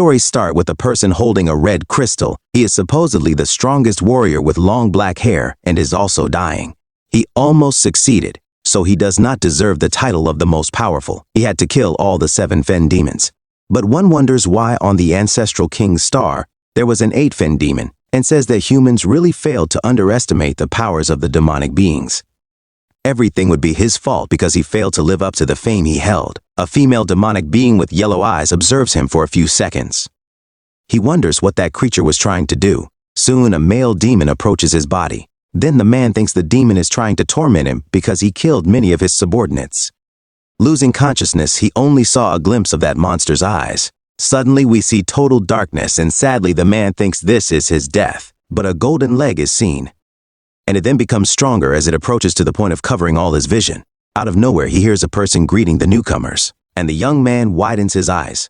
stories start with a person holding a red crystal. He is supposedly the strongest warrior with long black hair and is also dying. He almost succeeded, so he does not deserve the title of the most powerful. He had to kill all the 7 Fen demons. But one wonders why on the ancestral king's star, there was an 8 Fen demon, and says that humans really failed to underestimate the powers of the demonic beings. Everything would be his fault because he failed to live up to the fame he held. A female demonic being with yellow eyes observes him for a few seconds. He wonders what that creature was trying to do. Soon a male demon approaches his body. Then the man thinks the demon is trying to torment him because he killed many of his subordinates. Losing consciousness, he only saw a glimpse of that monster's eyes. Suddenly we see total darkness, and sadly the man thinks this is his death. But a golden leg is seen. And it then becomes stronger as it approaches to the point of covering all his vision. Out of nowhere he hears a person greeting the newcomers, and the young man widens his eyes.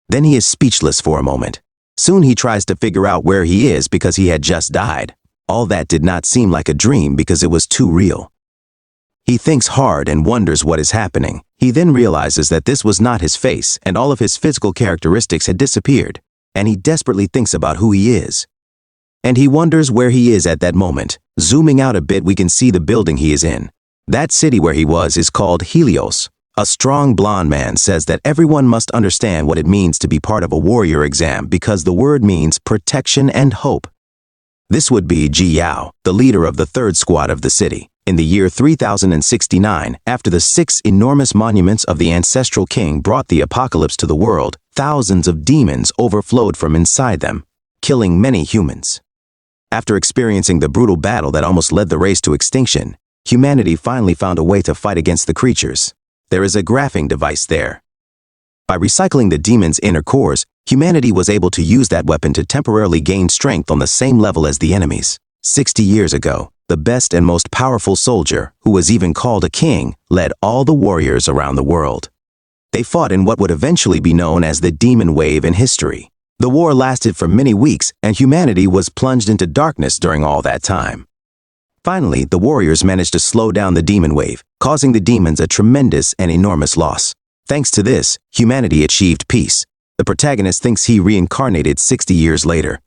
Then he is speechless for a moment. Soon he tries to figure out where he is because he had just died. All that did not seem like a dream because it was too real. He thinks hard and wonders what is happening. He then realizes that this was not his face and all of his physical characteristics had disappeared, and he desperately thinks about who he is. And he wonders where he is at that moment. Zooming out a bit, we can see the building he is in. That city where he was is called Helios. A strong blonde man says that everyone must understand what it means to be part of a warrior exam because the word means protection and hope. This would be Ji Yao, the leader of the 3rd squad of the city. In the year 3069, after the 6 enormous monuments of the ancestral king brought the apocalypse to the world, thousands of demons overflowed from inside them, killing many humans. After experiencing the brutal battle that almost led the race to extinction, humanity finally found a way to fight against the creatures. There is a graphing device there. By recycling the demon's inner cores, humanity was able to use that weapon to temporarily gain strength on the same level as the enemies. 60 years ago, the best and most powerful soldier, who was even called a king, led all the warriors around the world. They fought in what would eventually be known as the Demon Wave in history. The war lasted for many weeks, and humanity was plunged into darkness during all that time. Finally, the warriors managed to slow down the demon wave, causing the demons a tremendous and enormous loss. Thanks to this, humanity achieved peace. The protagonist thinks he reincarnated 60 years later.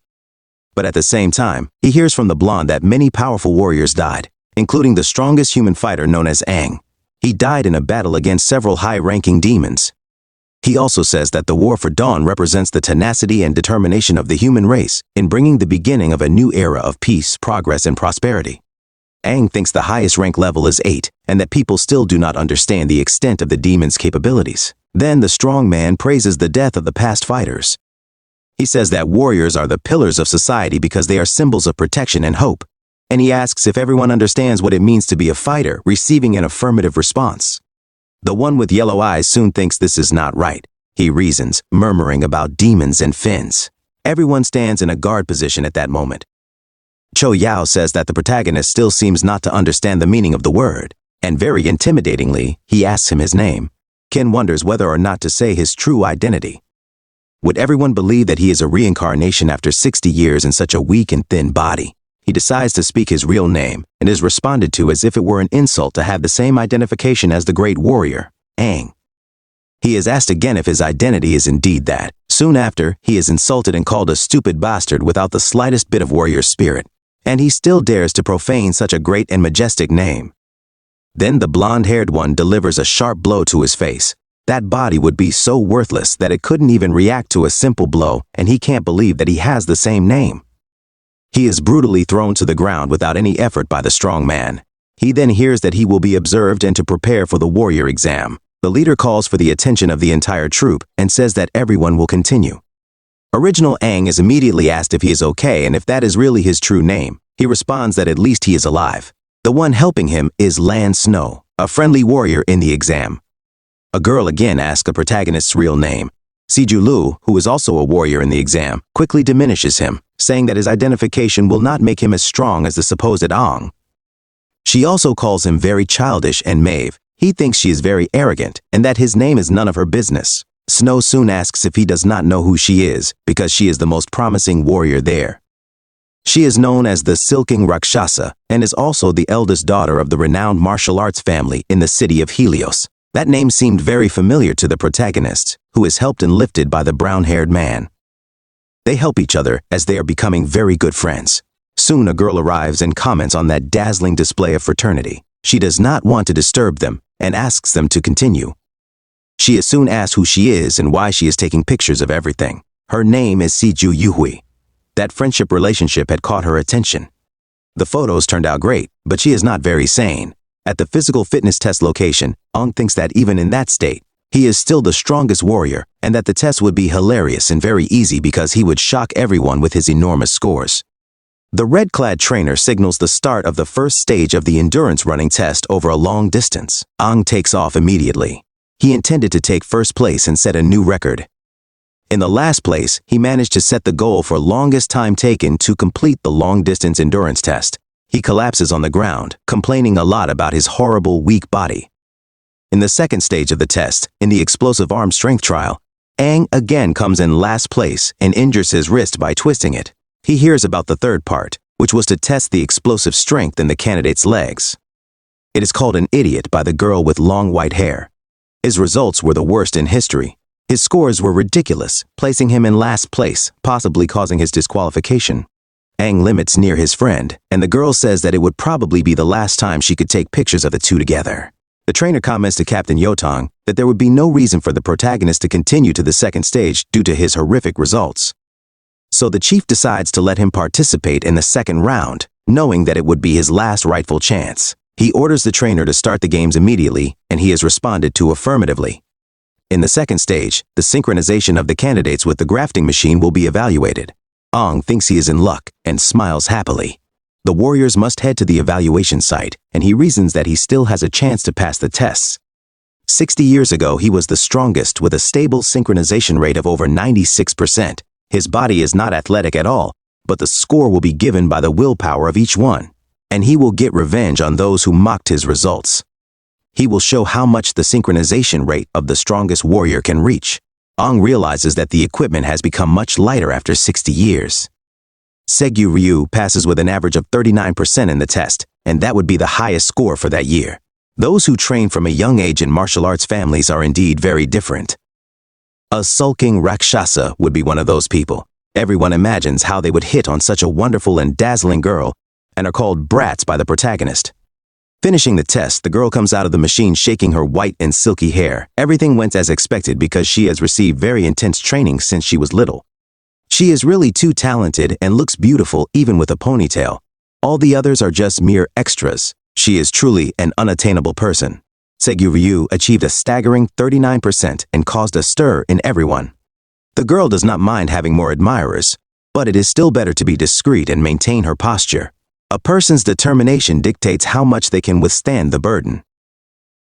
But at the same time, he hears from the blonde that many powerful warriors died, including the strongest human fighter known as Aang. He died in a battle against several high-ranking demons. He also says that the War for Dawn represents the tenacity and determination of the human race in bringing the beginning of a new era of peace, progress, and prosperity. Aang thinks the highest rank level is 8, and that people still do not understand the extent of the demon's capabilities. Then the strong man praises the death of the past fighters. He says that warriors are the pillars of society because they are symbols of protection and hope. And he asks if everyone understands what it means to be a fighter, receiving an affirmative response. The one with yellow eyes soon thinks this is not right. He reasons, murmuring about demons and fins. Everyone stands in a guard position at that moment. Cho Yao says that the protagonist still seems not to understand the meaning of the word, and very intimidatingly, he asks him his name. Ken wonders whether or not to say his true identity. Would everyone believe that he is a reincarnation after 60 years in such a weak and thin body? He decides to speak his real name and is responded to as if it were an insult to have the same identification as the great warrior, Aang. He is asked again if his identity is indeed that. Soon after, he is insulted and called a stupid bastard without the slightest bit of warrior spirit, and he still dares to profane such a great and majestic name. Then the blonde-haired one delivers a sharp blow to his face. That body would be so worthless that it couldn't even react to a simple blow, and he can't believe that he has the same name. He is brutally thrown to the ground without any effort by the strong man. He then hears that he will be observed and to prepare for the warrior exam. The leader calls for the attention of the entire troop and says that everyone will continue. Original Aang is immediately asked if he is okay and if that is really his true name. He responds that at least he is alive. The one helping him is Lan Snow, a friendly warrior in the exam. A girl again asks the protagonist's real name. Siju Lu, who is also a warrior in the exam, quickly diminishes him, saying that his identification will not make him as strong as the supposed Aang. She also calls him very childish and Maeve. He thinks she is very arrogant and that his name is none of her business. Snow soon asks if he does not know who she is because she is the most promising warrior there. She is known as the Silking Rakshasa and is also the eldest daughter of the renowned martial arts family in the city of Helios. That name seemed very familiar to the protagonist, who is helped and lifted by the brown-haired man. They help each other as they are becoming very good friends. Soon a girl arrives and comments on that dazzling display of fraternity. She does not want to disturb them and asks them to continue. She is soon asked who she is and why she is taking pictures of everything. Her name is Siju Yuhui. That friendship relationship had caught her attention. The photos turned out great, but she is not very sane. At the physical fitness test location, Ong thinks that even in that state, he is still the strongest warrior and that the test would be hilarious and very easy because he would shock everyone with his enormous scores. The red-clad trainer signals the start of the first stage of the endurance running test over a long distance. Ong takes off immediately. He intended to take first place and set a new record. In the last place, he managed to set the goal for longest time taken to complete the long-distance endurance test. He collapses on the ground, complaining a lot about his horrible, weak body. In the second stage of the test, in the explosive arm strength trial, Aang again comes in last place and injures his wrist by twisting it. He hears about the third part, which was to test the explosive strength in the candidate's legs. It is called an idiot by the girl with long white hair. His results were the worst in history. His scores were ridiculous, placing him in last place, possibly causing his disqualification. Aang limits near his friend, and the girl says that it would probably be the last time she could take pictures of the two together. The trainer comments to Captain Yotong that there would be no reason for the protagonist to continue to the second stage due to his horrific results. So the chief decides to let him participate in the second round, knowing that it would be his last rightful chance. He orders the trainer to start the games immediately, and he is responded to affirmatively. In the second stage, the synchronization of the candidates with the grafting machine will be evaluated. Ong thinks he is in luck and smiles happily. The warriors must head to the evaluation site, and he reasons that he still has a chance to pass the tests. 60 years ago, he was the strongest with a stable synchronization rate of over 96%. His body is not athletic at all, but the score will be given by the willpower of each one, and he will get revenge on those who mocked his results. He will show how much the synchronization rate of the strongest warrior can reach. Ong realizes that the equipment has become much lighter after 60 years. Segyu Ryu passes with an average of 39% in the test, and that would be the highest score for that year. Those who train from a young age in martial arts families are indeed very different. A sulking Rakshasa would be one of those people. Everyone imagines how they would hit on such a wonderful and dazzling girl, and are called brats by the protagonist. Finishing the test, the girl comes out of the machine shaking her white and silky hair. Everything went as expected because she has received very intense training since she was little. She is really too talented and looks beautiful even with a ponytail. All the others are just mere extras. She is truly an unattainable person. Segyu Ryu achieved a staggering 39% and caused a stir in everyone. The girl does not mind having more admirers, but it is still better to be discreet and maintain her posture. A person's determination dictates how much they can withstand the burden.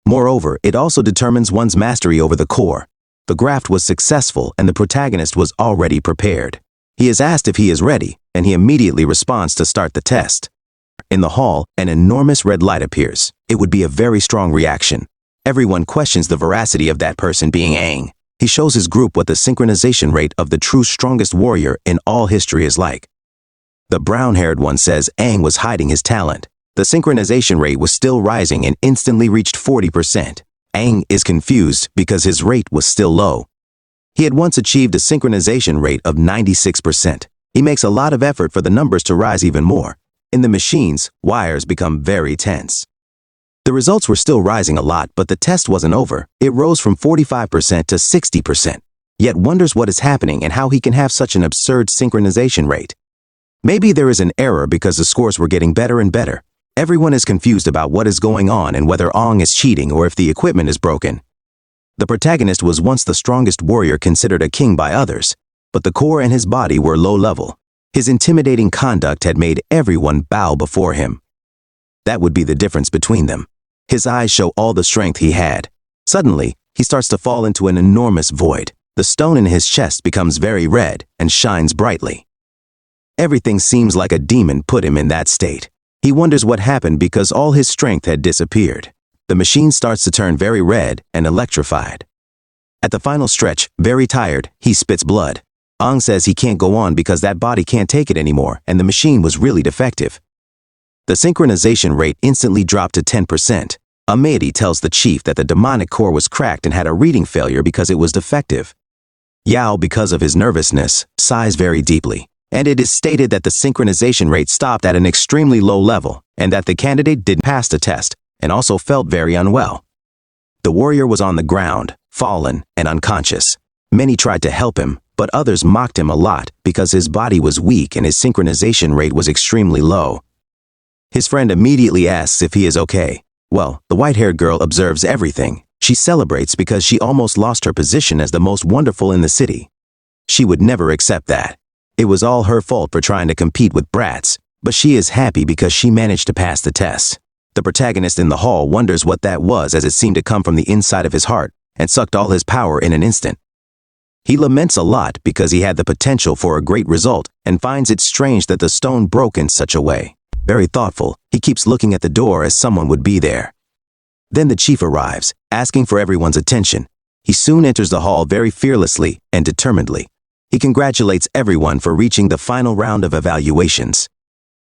Moreover, it also determines one's mastery over the core. The graft was successful and the protagonist was already prepared. He is asked if he is ready, and he immediately responds to start the test. In the hall, an enormous red light appears. It would be a very strong reaction. Everyone questions the veracity of that person being Aang. He shows his group what the synchronization rate of the true strongest warrior in all history is like. The brown-haired one says Aang was hiding his talent. The synchronization rate was still rising and instantly reached 40%. Aang is confused because his rate was still low. He had once achieved a synchronization rate of 96%. He makes a lot of effort for the numbers to rise even more. In the machines, wires become very tense. The results were still rising a lot, but the test wasn't over. It rose from 45% to 60%. Yet wonders what is happening and how he can have such an absurd synchronization rate. Maybe there is an error because the scores were getting better and better. Everyone is confused about what is going on and whether Ong is cheating or if the equipment is broken. The protagonist was once the strongest warrior considered a king by others, but the core and his body were low level. His intimidating conduct had made everyone bow before him. That would be the difference between them. His eyes show all the strength he had. Suddenly, he starts to fall into an enormous void. The stone in his chest becomes very red and shines brightly. Everything seems like a demon put him in that state. He wonders what happened because all his strength had disappeared. The machine starts to turn very red and electrified. At the final stretch, very tired, he spits blood. Ong says he can't go on because that body can't take it anymore and the machine was really defective. The synchronization rate instantly dropped to 10%. A deity tells the chief that the demonic core was cracked and had a reading failure because it was defective. Yao, because of his nervousness, sighs very deeply, and it is stated that the synchronization rate stopped at an extremely low level and that the candidate didn't pass the test and also felt very unwell. The warrior was on the ground, fallen, and unconscious. Many tried to help him, but others mocked him a lot because his body was weak and his synchronization rate was extremely low. His friend immediately asks if he is okay. Well, the white-haired girl observes everything. She celebrates because she almost lost her position as the most wonderful in the city. She would never accept that. It was all her fault for trying to compete with brats, but she is happy because she managed to pass the test. The protagonist in the hall wonders what that was, as it seemed to come from the inside of his heart and sucked all his power in an instant. He laments a lot because he had the potential for a great result and finds it strange that the stone broke in such a way. Very thoughtful, he keeps looking at the door as someone would be there. Then the chief arrives, asking for everyone's attention. He soon enters the hall very fearlessly and determinedly. He congratulates everyone for reaching the final round of evaluations.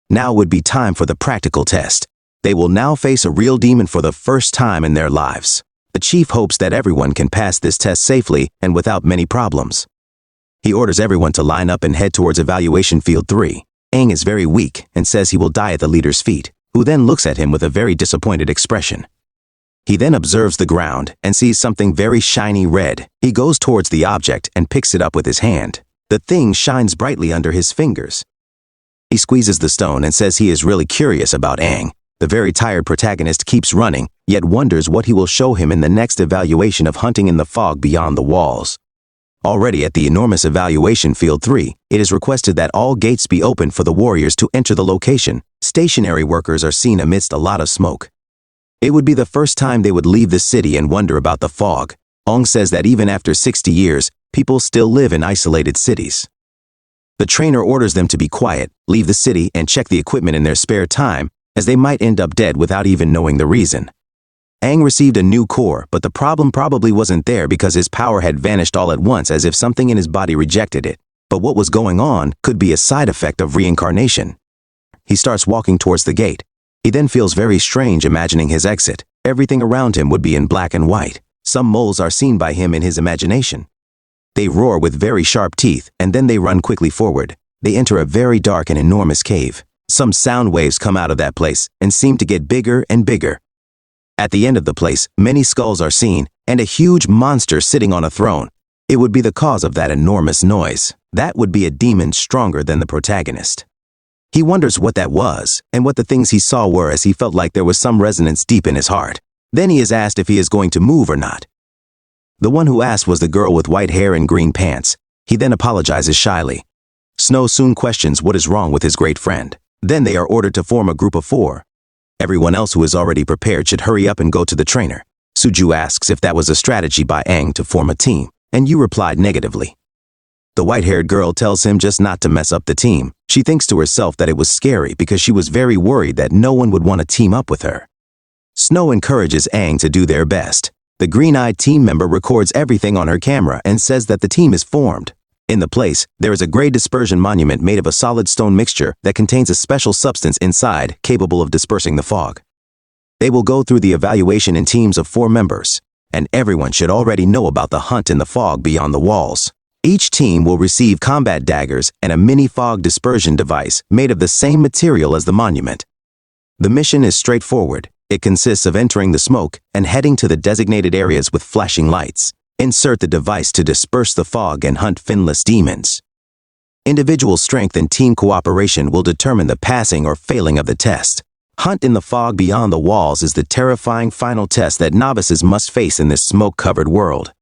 Now would be time for the practical test. They will now face a real demon for the first time in their lives. The chief hopes that everyone can pass this test safely and without many problems. He orders everyone to line up and head towards evaluation field 3. Aang is very weak and says he will die at the leader's feet, who then looks at him with a very disappointed expression. He then observes the ground and sees something very shiny red. He goes towards the object and picks it up with his hand. The thing shines brightly under his fingers. He squeezes the stone and says he is really curious about Aang. The very tired protagonist keeps running, yet wonders what he will show him in the next evaluation of hunting in the fog beyond the walls. Already at the enormous evaluation field 3, it is requested that all gates be opened for the warriors to enter the location. Stationary workers are seen amidst a lot of smoke. It would be the first time they would leave the city and wonder about the fog. Aang says that even after 60 years, people still live in isolated cities. The trainer orders them to be quiet, leave the city, and check the equipment in their spare time, as they might end up dead without even knowing the reason. Aang received a new core, but the problem probably wasn't there because his power had vanished all at once, as if something in his body rejected it. But what was going on could be a side effect of reincarnation. He starts walking towards the gate. He then feels very strange imagining his exit. Everything around him would be in black and white. Some moles are seen by him in his imagination. They roar with very sharp teeth, and then they run quickly forward. They enter a very dark and enormous cave. Some sound waves come out of that place and seem to get bigger and bigger. At the end of the place, many skulls are seen, and a huge monster sitting on a throne. It would be the cause of that enormous noise. That would be a demon stronger than the protagonist. He wonders what that was, and what the things he saw were, as he felt like there was some resonance deep in his heart. Then he is asked if he is going to move or not. The one who asked was the girl with white hair and green pants. He then apologizes shyly. Snow soon questions what is wrong with his great friend. Then they are ordered to form a group of 4. Everyone else who is already prepared should hurry up and go to the trainer. Suju asks if that was a strategy by Aang to form a team, and Yu replied negatively. The white-haired girl tells him just not to mess up the team. She thinks to herself that it was scary because she was very worried that no one would want to team up with her. Snow encourages Aang to do their best. The green-eyed team member records everything on her camera and says that the team is formed. In the place, there is a gray dispersion monument made of a solid stone mixture that contains a special substance inside capable of dispersing the fog. They will go through the evaluation in teams of 4 members, and everyone should already know about the hunt in the fog beyond the walls. Each team will receive combat daggers and a mini fog dispersion device made of the same material as the monument. The mission is straightforward. It consists of entering the smoke and heading to the designated areas with flashing lights. Insert the device to disperse the fog and hunt finless demons. Individual strength and team cooperation will determine the passing or failing of the test. Hunt in the fog beyond the walls is the terrifying final test that novices must face in this smoke-covered world.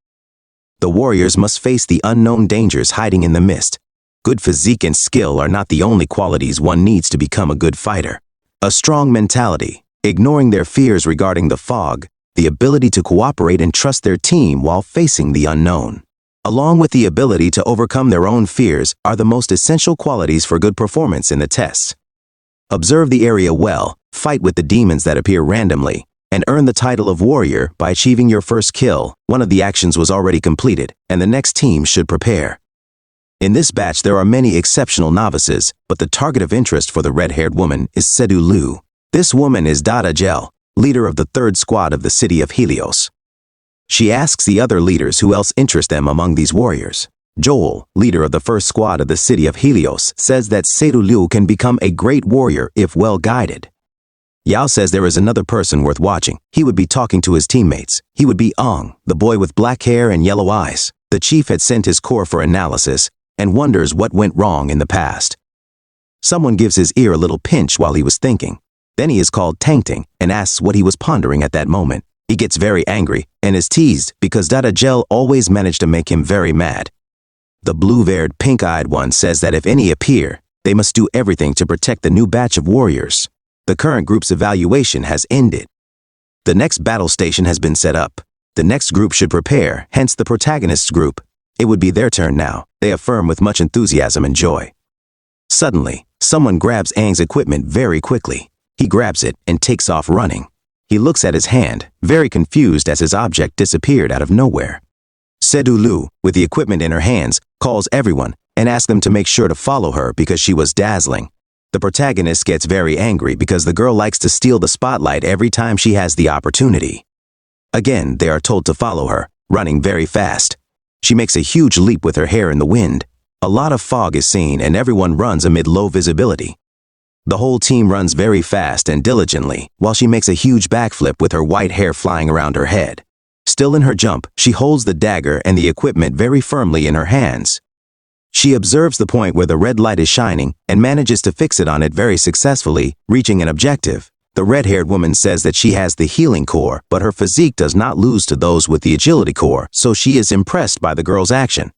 The warriors must face the unknown dangers hiding in the mist. Good physique and skill are not the only qualities one needs to become a good fighter. A strong mentality, ignoring their fears regarding the fog, the ability to cooperate and trust their team while facing the unknown, along with the ability to overcome their own fears, are the most essential qualities for good performance in the tests. Observe the area well, fight with the demons that appear randomly, and earn the title of warrior by achieving your first kill. One of the actions was already completed, and the next team should prepare. In this batch there are many exceptional novices, but the target of interest for the red-haired woman is Sedu Lu. This woman is Dada Gel. leader of the third squad of the city of Helios. She asks the other leaders who else interest them among these warriors. Joel, leader of the first squad of the city of Helios, says that Sedu can become a great warrior if well guided. Yao says there is another person worth watching. He would be talking to his teammates. He would be Ong, the boy with black hair and yellow eyes. The chief had sent his core for analysis and wonders what went wrong in the past. Someone gives his ear a little pinch while he was thinking. Then he is called Tangting and asks what he was pondering at that moment. He gets very angry and is teased because Dada Gel always managed to make him very mad. The blue-haired, pink-eyed one says that if any appear, they must do everything to protect the new batch of warriors. The current group's evaluation has ended. The next battle station has been set up. The next group should prepare, hence the protagonist's group. It would be their turn now, they affirm with much enthusiasm and joy. Suddenly, someone grabs Aang's equipment very quickly. He grabs it and takes off running. He looks at his hand, very confused as his object disappeared out of nowhere. Sedu Lu, with the equipment in her hands, calls everyone and asks them to make sure to follow her because she was dazzling. The protagonist gets very angry because the girl likes to steal the spotlight every time she has the opportunity. Again, they are told to follow her, running very fast. She makes a huge leap with her hair in the wind. A lot of fog is seen and everyone runs amid low visibility. The whole team runs very fast and diligently while she makes a huge backflip with her white hair flying around her head. Still in her jump, she holds the dagger and the equipment very firmly in her hands. She observes the point where the red light is shining and manages to fix it on it very successfully, reaching an objective. The red-haired woman says that she has the healing core, but her physique does not lose to those with the agility core, so she is impressed by the girl's action.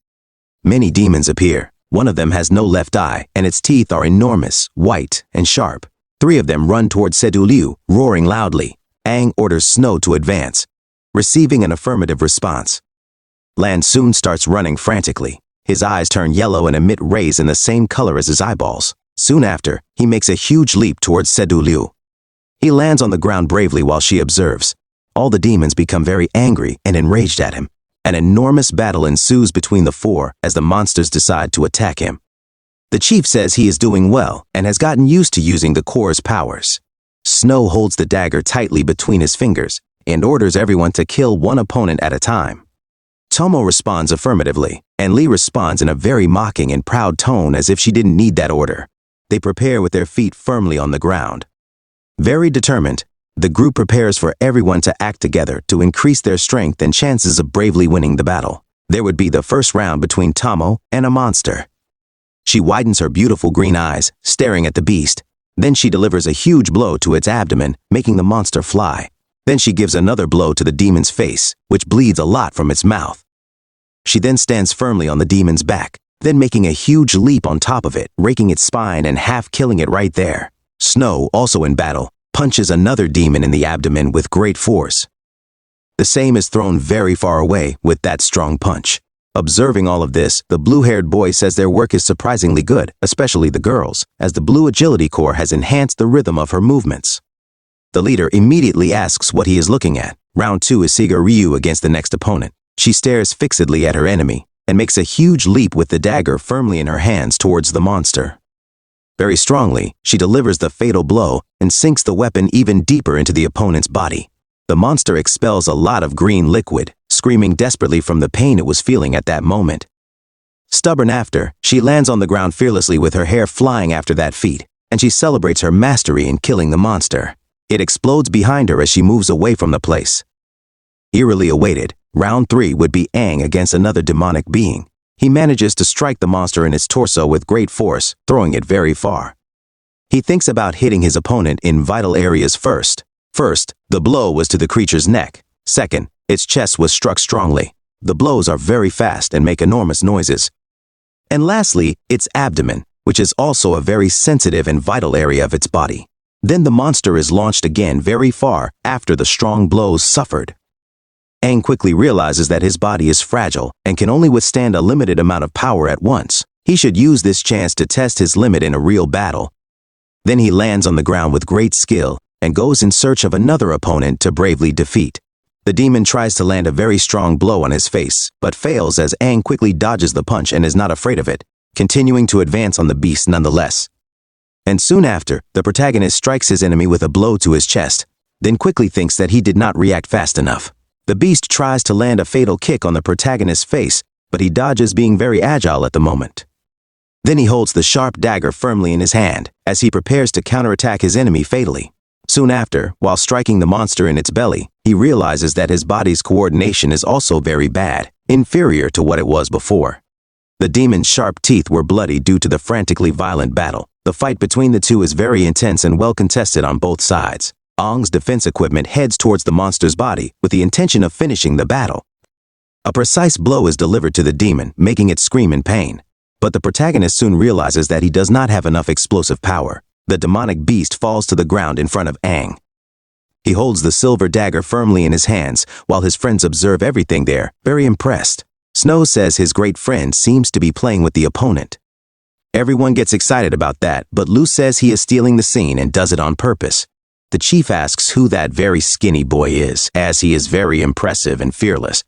Many demons appear. One of them has no left eye, and its teeth are enormous, white, and sharp. 3 of them run toward Sedu Liu, roaring loudly. Aang orders Snow to advance, receiving an affirmative response. Lan soon starts running frantically. His eyes turn yellow and emit rays in the same color as his eyeballs. Soon after, he makes a huge leap towards Sedu Liu. He lands on the ground bravely while she observes. All the demons become very angry and enraged at him. An enormous battle ensues between the 4 as the monsters decide to attack him. The chief says he is doing well and has gotten used to using the core's powers. Snow holds the dagger tightly between his fingers and orders everyone to kill one opponent at a time. Tomo responds affirmatively, and Lee responds in a very mocking and proud tone as if she didn't need that order. They prepare with their feet firmly on the ground. Very determined, the group prepares for everyone to act together to increase their strength and chances of bravely winning the battle. There would be the first round between Tomo and a monster. She widens her beautiful green eyes, staring at the beast. Then she delivers a huge blow to its abdomen, making the monster fly. Then she gives another blow to the demon's face, which bleeds a lot from its mouth. She then stands firmly on the demon's back, then making a huge leap on top of it, raking its spine and half killing it right there. Snow, also in battle, punches another demon in the abdomen with great force. The same is thrown very far away with that strong punch. Observing all of this, the blue-haired boy says their work is surprisingly good, especially the girls, as the blue agility core has enhanced the rhythm of her movements. The leader immediately asks what he is looking at. Round 2 is Siga Ryu against the next opponent. She stares fixedly at her enemy and makes a huge leap with the dagger firmly in her hands towards the monster. Very strongly, she delivers the fatal blow and sinks the weapon even deeper into the opponent's body. The monster expels a lot of green liquid, screaming desperately from the pain it was feeling at that moment. Stubborn after, she lands on the ground fearlessly with her hair flying after that feat, and she celebrates her mastery in killing the monster. It explodes behind her as she moves away from the place. Eerily awaited, round 3 would be Aang against another demonic being. He manages to strike the monster in its torso with great force, throwing it very far. He thinks about hitting his opponent in vital areas first. First, the blow was to the creature's neck. Second, its chest was struck strongly. The blows are very fast and make enormous noises. And lastly, its abdomen, which is also a very sensitive and vital area of its body. Then the monster is launched again very far after the strong blows suffered. Aang quickly realizes that his body is fragile and can only withstand a limited amount of power at once. He should use this chance to test his limit in a real battle. Then he lands on the ground with great skill and goes in search of another opponent to bravely defeat. The demon tries to land a very strong blow on his face, but fails as Aang quickly dodges the punch and is not afraid of it, continuing to advance on the beast nonetheless. And soon after, the protagonist strikes his enemy with a blow to his chest. then quickly thinks that he did not react fast enough. The beast tries to land a fatal kick on the protagonist's face, but he dodges, being very agile at the moment. Then he holds the sharp dagger firmly in his hand, as he prepares to counterattack his enemy fatally. Soon after, while striking the monster in its belly, he realizes that his body's coordination is also very bad, inferior to what it was before. The demon's sharp teeth were bloody due to the frantically violent battle. The fight between the two is very intense and well contested on both sides. Ong's defense equipment heads towards the monster's body with the intention of finishing the battle. A precise blow is delivered to the demon, making it scream in pain. But the protagonist soon realizes that he does not have enough explosive power. The demonic beast falls to the ground in front of Aang. He holds the silver dagger firmly in his hands, while his friends observe everything there, very impressed. Snow says his great friend seems to be playing with the opponent. Everyone gets excited about that, but Lu says he is stealing the scene and does it on purpose. The chief asks who that very skinny boy is, as he is very impressive and fearless.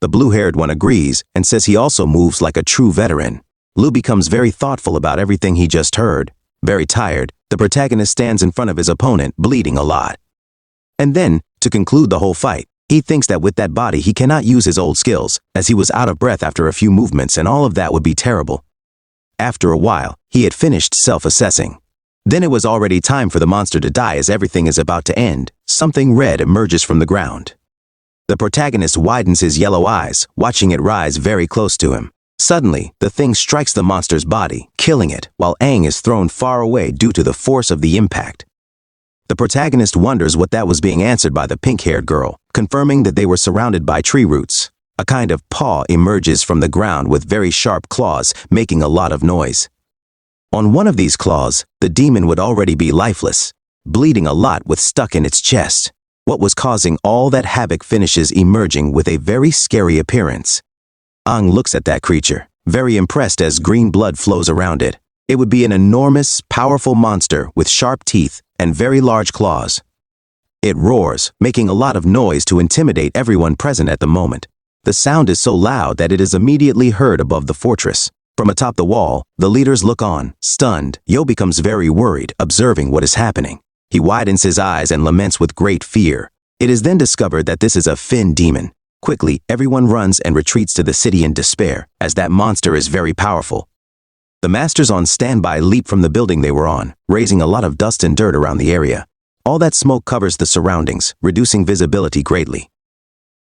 The blue-haired one agrees and says he also moves like a true veteran. Lu becomes very thoughtful about everything he just heard. Very tired, the protagonist stands in front of his opponent, bleeding a lot. And then, to conclude the whole fight, he thinks that with that body he cannot use his old skills, as he was out of breath after a few movements and all of that would be terrible. After a while, he had finished self-assessing. Then it was already time for the monster to die, as everything is about to end. Something red emerges from the ground. The protagonist widens his yellow eyes, watching it rise very close to him. Suddenly, the thing strikes the monster's body, killing it, while Aang is thrown far away due to the force of the impact. The protagonist wonders what that was, being answered by the pink-haired girl, confirming that they were surrounded by tree roots. A kind of paw emerges from the ground with very sharp claws, making a lot of noise. On one of these claws, the demon would already be lifeless, bleeding a lot with stuck in its chest. What was causing all that havoc finishes emerging with a very scary appearance. Aang looks at that creature, very impressed as green blood flows around it. It would be an enormous, powerful monster with sharp teeth and very large claws. It roars, making a lot of noise to intimidate everyone present at the moment. The sound is so loud that it is immediately heard above the fortress. From atop the wall, the leaders look on, stunned. Yo becomes very worried, observing what is happening. He widens his eyes and laments with great fear. It is then discovered that this is a Fin demon. Quickly, everyone runs and retreats to the city in despair, as that monster is very powerful. The masters on standby leap from the building they were on, raising a lot of dust and dirt around the area. All that smoke covers the surroundings, reducing visibility greatly.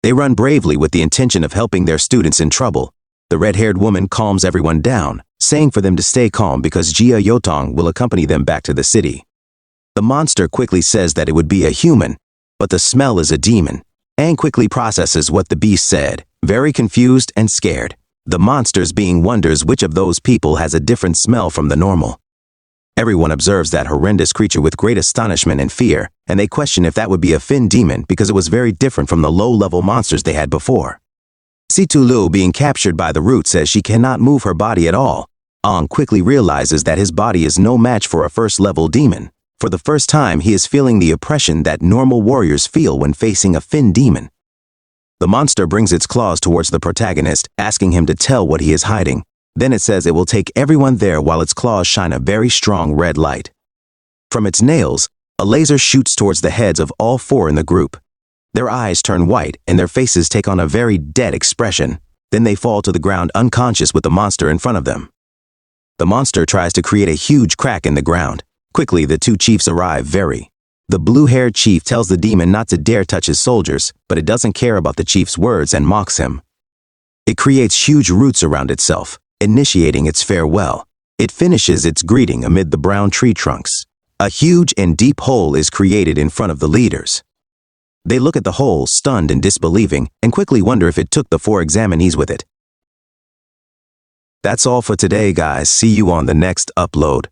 They run bravely with the intention of helping their students in trouble. The red-haired woman calms everyone down, saying for them to stay calm because Jia Yotong will accompany them back to the city. The monster quickly says that it would be a human, but the smell is a demon. Aang quickly processes what the beast said, very confused and scared. The monster's being wonders which of those people has a different smell from the normal. Everyone observes that horrendous creature with great astonishment and fear, and they question if that would be a Fin demon because it was very different from the low-level monsters they had before. Situ Lu, being captured by the root, says she cannot move her body at all. Aang quickly realizes that his body is no match for a first-level demon. For the first time, he is feeling the oppression that normal warriors feel when facing a Fin demon. The monster brings its claws towards the protagonist, asking him to tell what he is hiding. Then it says it will take everyone there while its claws shine a very strong red light. From its nails, a laser shoots towards the heads of all four in the group. Their eyes turn white and their faces take on a very dead expression. Then they fall to the ground unconscious with the monster in front of them. The monster tries to create a huge crack in the ground. Quickly, the two chiefs arrive. The blue-haired chief tells the demon not to dare touch his soldiers, but it doesn't care about the chief's words and mocks him. It creates huge roots around itself, initiating its farewell. It finishes its greeting amid the brown tree trunks. A huge and deep hole is created in front of the leaders. They look at the hole, stunned and disbelieving, and quickly wonder if it took the 4 examinees with it. That's all for today, guys. See you on the next upload.